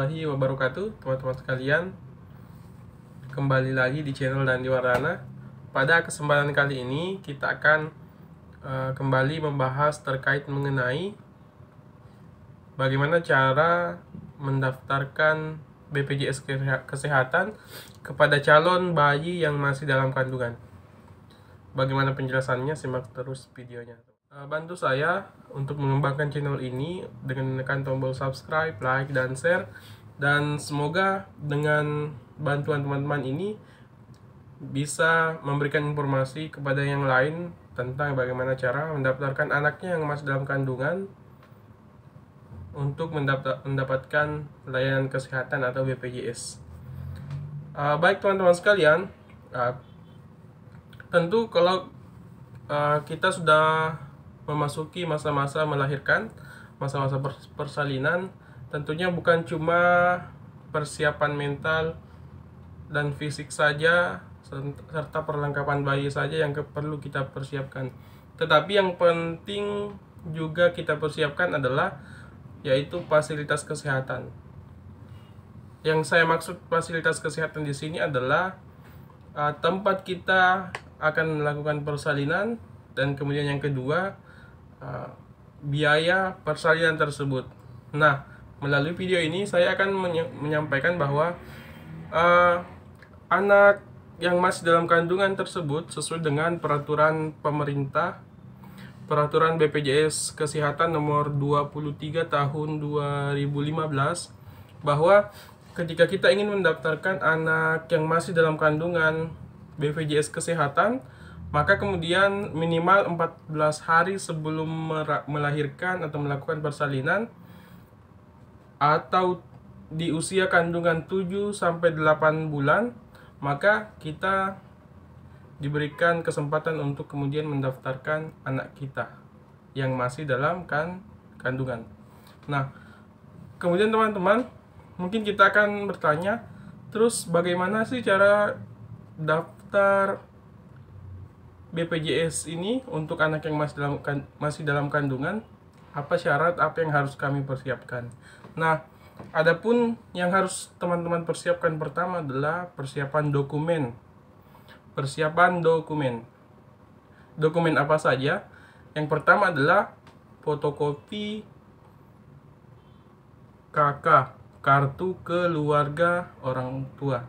warahmatullahi wabarakatuh, teman-teman sekalian. Kembali lagi di channel Dandi Wardana. Pada kesempatan kali ini kita akan kembali membahas terkait mengenai bagaimana cara mendaftarkan BPJS Kesehatan kepada calon bayi yang masih dalam kandungan. Bagaimana penjelasannya? Simak terus videonya. Bantu saya untuk mengembangkan channel ini dengan menekan tombol subscribe, like, dan share. Dan semoga dengan bantuan teman-teman ini bisa memberikan informasi kepada yang lain tentang bagaimana cara mendaftarkan anaknya yang masih dalam kandungan untuk mendapatkan layanan kesehatan atau BPJS. Baik teman-teman sekalian, tentu kalau kita sudah memasuki masa-masa melahirkan, masa-masa persalinan, tentunya bukan cuma persiapan mental dan fisik saja serta perlengkapan bayi saja yang perlu kita persiapkan, tetapi yang penting juga kita persiapkan adalah yaitu fasilitas kesehatan. Yang saya maksud fasilitas kesehatan di sini adalah tempat kita akan melakukan persalinan, dan kemudian yang kedua biaya persalinan tersebut. Nah, melalui video ini saya akan menyampaikan bahwa anak yang masih dalam kandungan tersebut sesuai dengan peraturan pemerintah, peraturan BPJS Kesehatan nomor 23 tahun 2015, bahwa ketika kita ingin mendaftarkan anak yang masih dalam kandungan BPJS Kesehatan, maka kemudian minimal 14 hari sebelum melahirkan atau melakukan persalinan, atau di usia kandungan 7-8 bulan, maka kita diberikan kesempatan untuk kemudian mendaftarkan anak kita yang masih dalam kandungan. Nah, kemudian teman-teman, mungkin kita akan bertanya, terus bagaimana sih cara daftar BPJS ini untuk anak yang masih dalam kandungan? Apa syarat, apa yang harus kami persiapkan? Nah, adapun yang harus teman-teman persiapkan pertama adalah persiapan dokumen. Persiapan dokumen. Dokumen apa saja? Yang pertama adalah fotokopi KK, kartu keluarga orang tua.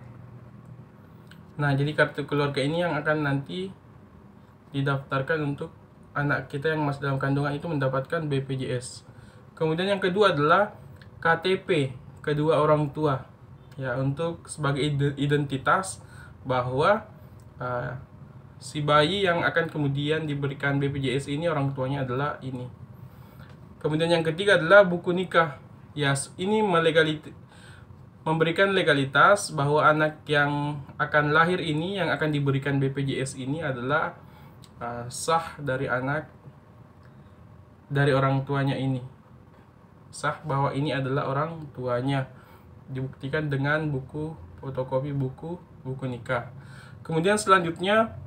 Nah, jadi kartu keluarga ini yang akan nanti didaftarkan untuk anak kita yang masih dalam kandungan itu mendapatkan BPJS. Kemudian yang kedua adalah KTP kedua orang tua, ya, untuk sebagai identitas bahwa si bayi yang akan kemudian diberikan BPJS ini orang tuanya adalah ini. Kemudian yang ketiga adalah buku nikah. Ya, ini memberikan legalitas bahwa anak yang akan lahir ini, yang akan diberikan BPJS ini adalah sah dari orang tuanya ini. Sah bahwa ini adalah orang tuanya, dibuktikan dengan fotokopi buku nikah. Kemudian selanjutnya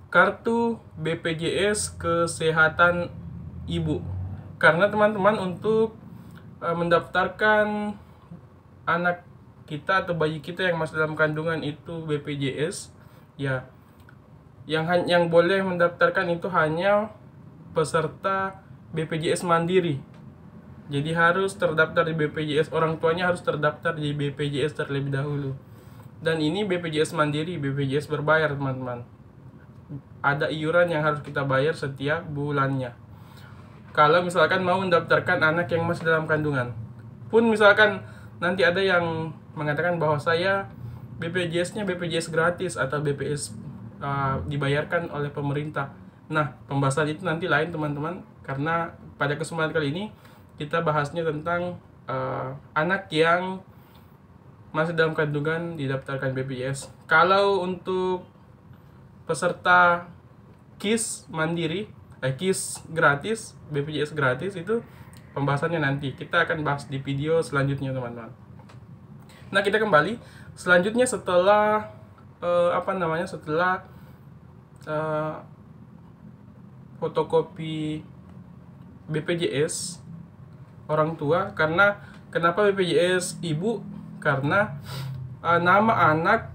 kartu BPJS Kesehatan Ibu. Karena teman-teman untuk mendaftarkan anak kita atau bayi kita yang masih dalam kandungan itu BPJS, ya, yang boleh mendaftarkan itu hanya peserta BPJS Mandiri. Jadi harus terdaftar di BPJS, orang tuanya harus terdaftar di BPJS terlebih dahulu. Dan ini BPJS Mandiri, BPJS berbayar teman-teman. Ada iuran yang harus kita bayar setiap bulannya. Kalau misalkan mau mendaftarkan anak yang masih dalam kandungan, pun misalkan nanti ada yang mengatakan bahwa saya BPJS-nya BPJS gratis atau BPJS dibayarkan oleh pemerintah. Nah, pembahasan itu nanti lain teman-teman, karena pada kesempatan kali ini kita bahasnya tentang anak yang masih dalam kandungan didaftarkan BPJS. Kalau untuk peserta KIS Mandiri, KIS gratis, BPJS gratis, itu pembahasannya nanti kita akan bahas di video selanjutnya teman-teman. Nah, kita kembali selanjutnya setelah setelah fotokopi BPJS orang tua, karena Kenapa BPJS Ibu? Karena nama anak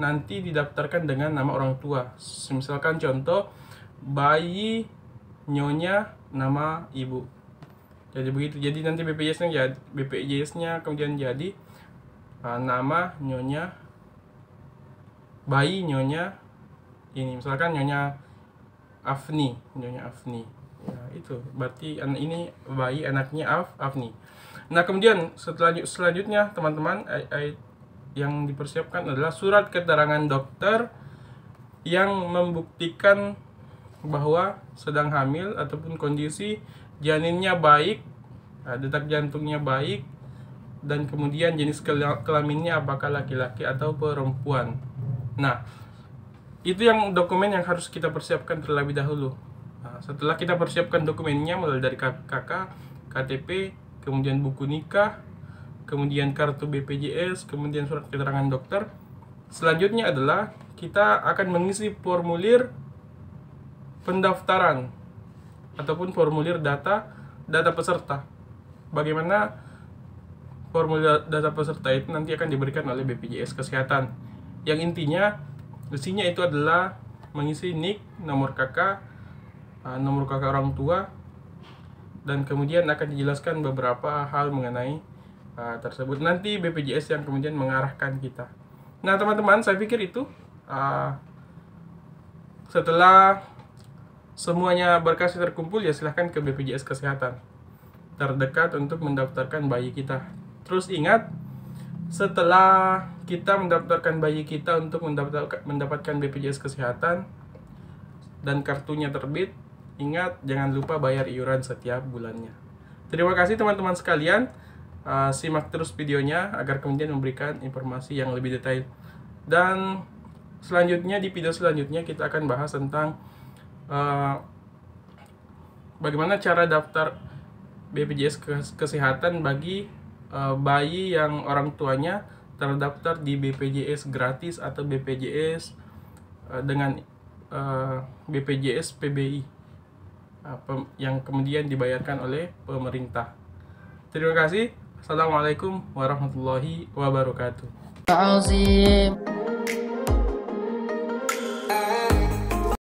nanti didaftarkan dengan nama orang tua. Misalkan contoh, bayi Nyonya nama ibu. Jadi begitu. Jadi nanti BPJS-nya kemudian jadi nama Nyonya, bayi Nyonya ini. Misalkan Nyonya Afni. Ya, itu berarti ini bayi anaknya Afni. Nah, kemudian selanjutnya teman-teman, yang dipersiapkan adalah surat keterangan dokter yang membuktikan bahwa sedang hamil ataupun kondisi janinnya baik, detak jantungnya baik, dan kemudian jenis kelaminnya apakah laki-laki atau perempuan. Nah, itu yang dokumen yang harus kita persiapkan terlebih dahulu. Nah, setelah kita persiapkan dokumennya mulai dari KK, KTP, kemudian buku nikah, kemudian kartu BPJS, kemudian surat keterangan dokter. Selanjutnya adalah kita akan mengisi formulir pendaftaran ataupun formulir data peserta. Bagaimana formulir data peserta itu nanti akan diberikan oleh BPJS Kesehatan. Yang intinya isinya itu adalah mengisi NIK, nomor KK orang tua, dan kemudian akan dijelaskan beberapa hal mengenai tersebut. Nanti BPJS yang kemudian mengarahkan kita. Nah, teman-teman, saya pikir itu setelah semuanya berkas terkumpul, ya silahkan ke BPJS Kesehatan terdekat untuk mendaftarkan bayi kita. Terus ingat, setelah kita mendaftarkan bayi kita untuk mendapatkan BPJS Kesehatan dan kartunya terbit, ingat jangan lupa bayar iuran setiap bulannya. Terima kasih teman-teman sekalian. Simak terus videonya agar kemudian memberikan informasi yang lebih detail. Dan selanjutnya, di video selanjutnya kita akan bahas tentang bagaimana cara daftar BPJS Kesehatan bagi bayi yang orang tuanya terdaftar di BPJS gratis atau BPJS dengan BPJS PBI yang kemudian dibayarkan oleh pemerintah. Terima kasih. Assalamualaikum warahmatullahi wabarakatuh.